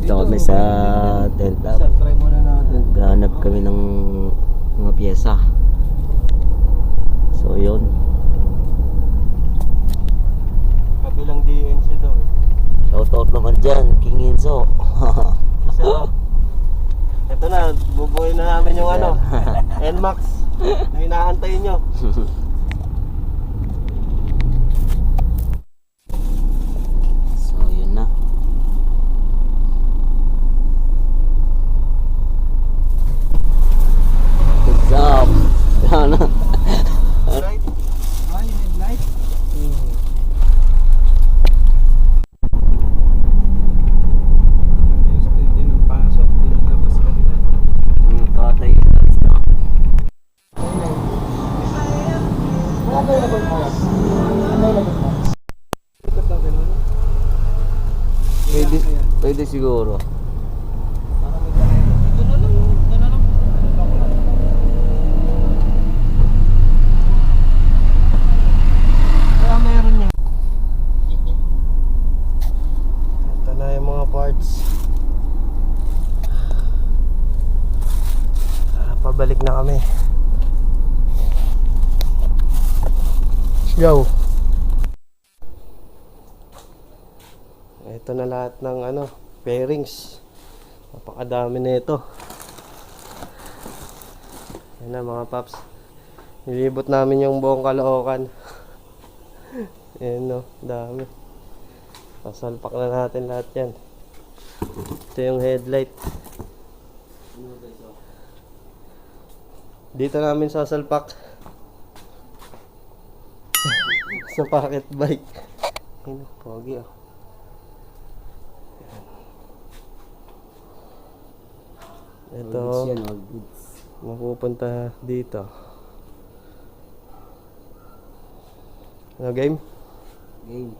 Dito kami sa tent lab. Try muna natin. Naghanap kami ng mga pyesa. So yun. Kabilang DNC daw. Shoutout naman dyan, King Enzo. Ito na, bubuhay na namin yung ano, nmax na inaantay nyo. So yun na. What's up? Yan na. Right? Light? Studio ng pasok, dinalabas ka nila. Tatay. Pwede siguro. Kaya meron niya. Ito na yung mga parts. Pabalik na kami. Yo. Ito na lahat ng ano, pairings. Napakadami na ito. Yan na mga paps. Nilibot namin yung buong Caloocan. Ayan no, dami. Pasalpak na natin lahat yan. Ito yung headlight. Dito namin sasalpak. Sa pocket bike. Ayun, pogi oh. Ito, mapupunta dito. Ano game? Game.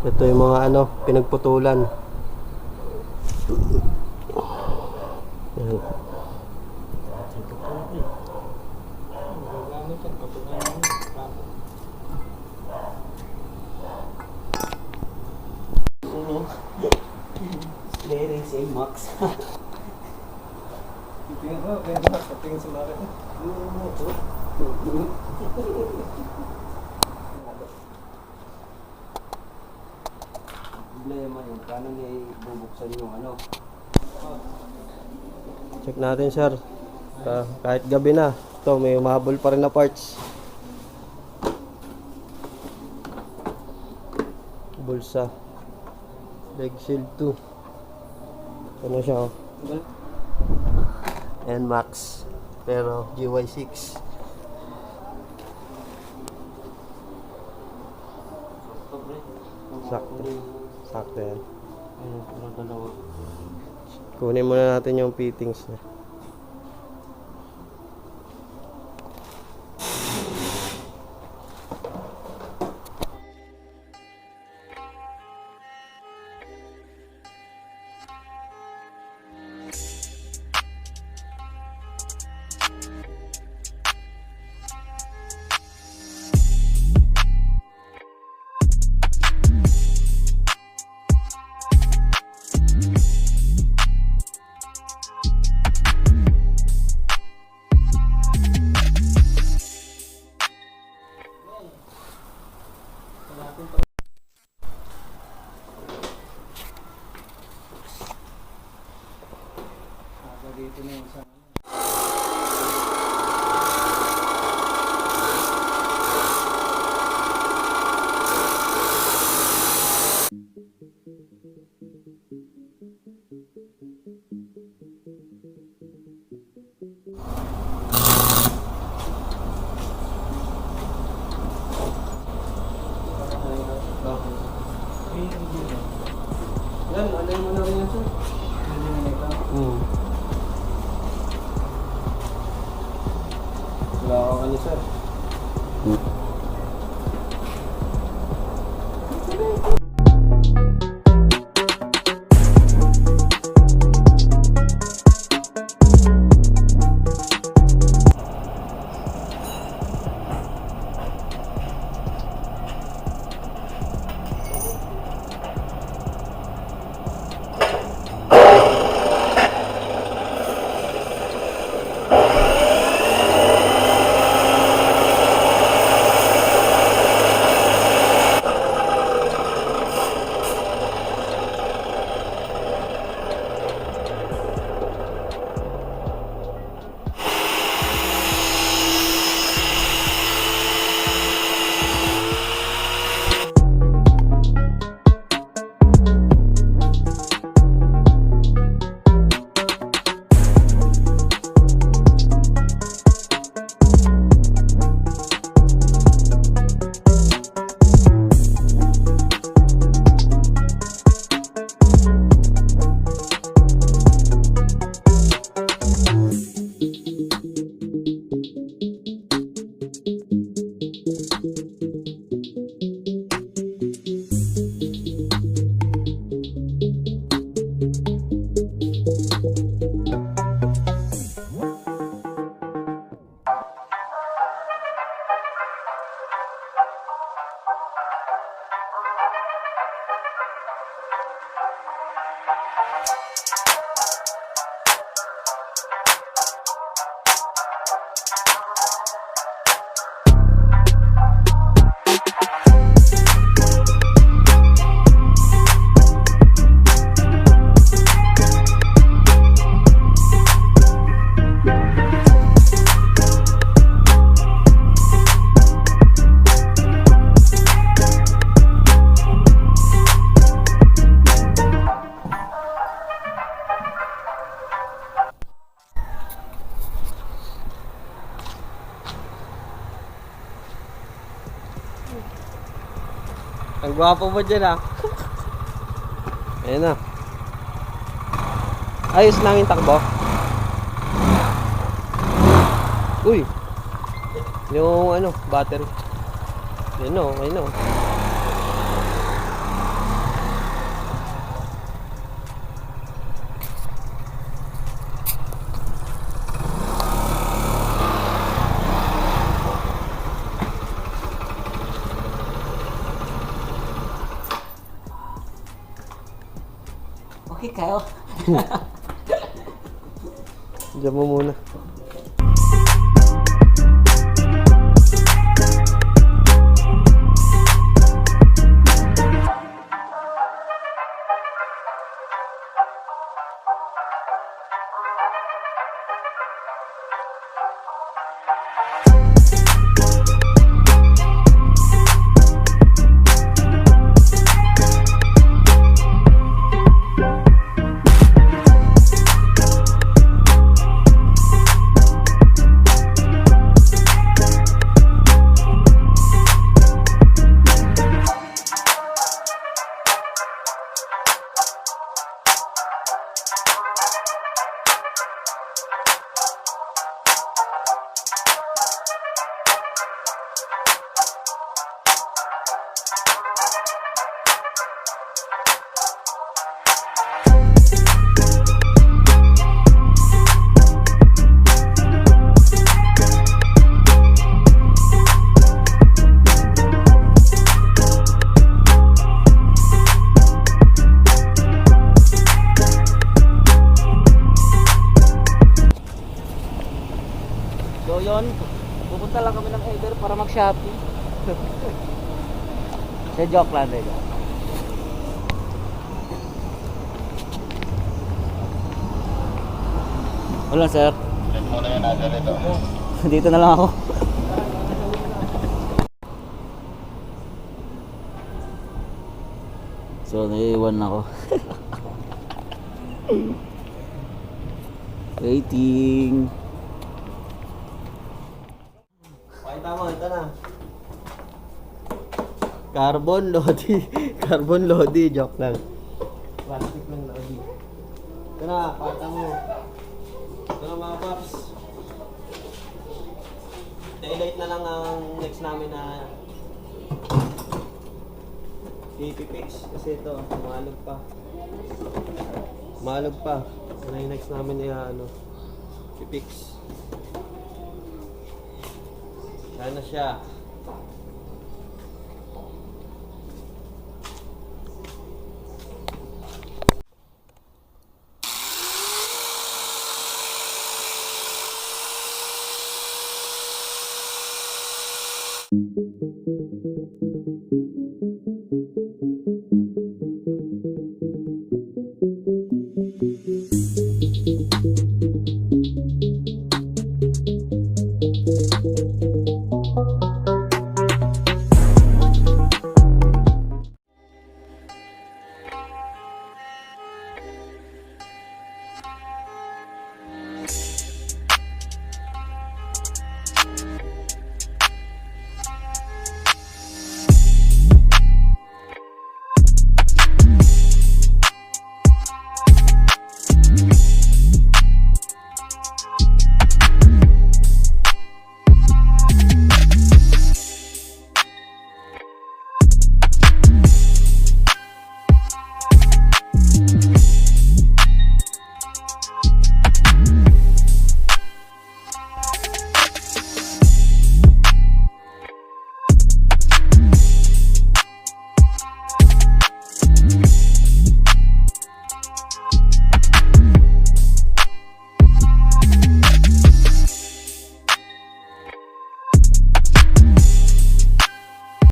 Ito yung mga ano, pinagputulan. Yan. Very same max. Tingnan mo, tingnan sa market. Problema yun, paano niya ibubuksan yung ano? Check natin sir. Kahit gabi na, ito may umahabol pa rin na parts. Bulsa. Leg shield 2. Ano siya oh. nmax. Pero GY6. Sakto. Sakto yan. Kunin muna natin yung fittings niya. Pantay mo na rin yan, sir. Wala akong ano, sir. Ang gwapo mo dyan, ah. Ayan na. Ayos lang yung takbo. Uy. Yung ano, battery. Ayan o, ayan o. Okay kayo. Diyan mo muna. So yun, pupunta lang kami ng header para mag-shopping. Sa joke lang rin. Wala sir. Dito na lang ako. So naiiwan ako. Waiting. Pakita mo, ito na. Carbon Lodi. Carbon Lodi, joke lang. Plastic lang lagi. Ito na, pata mo. Ito na mga paps. Daylight na lang ang next namin na ipipix kasi ito, malog pa. Malog pa. Ito na yung next namin pipix. Sana siya.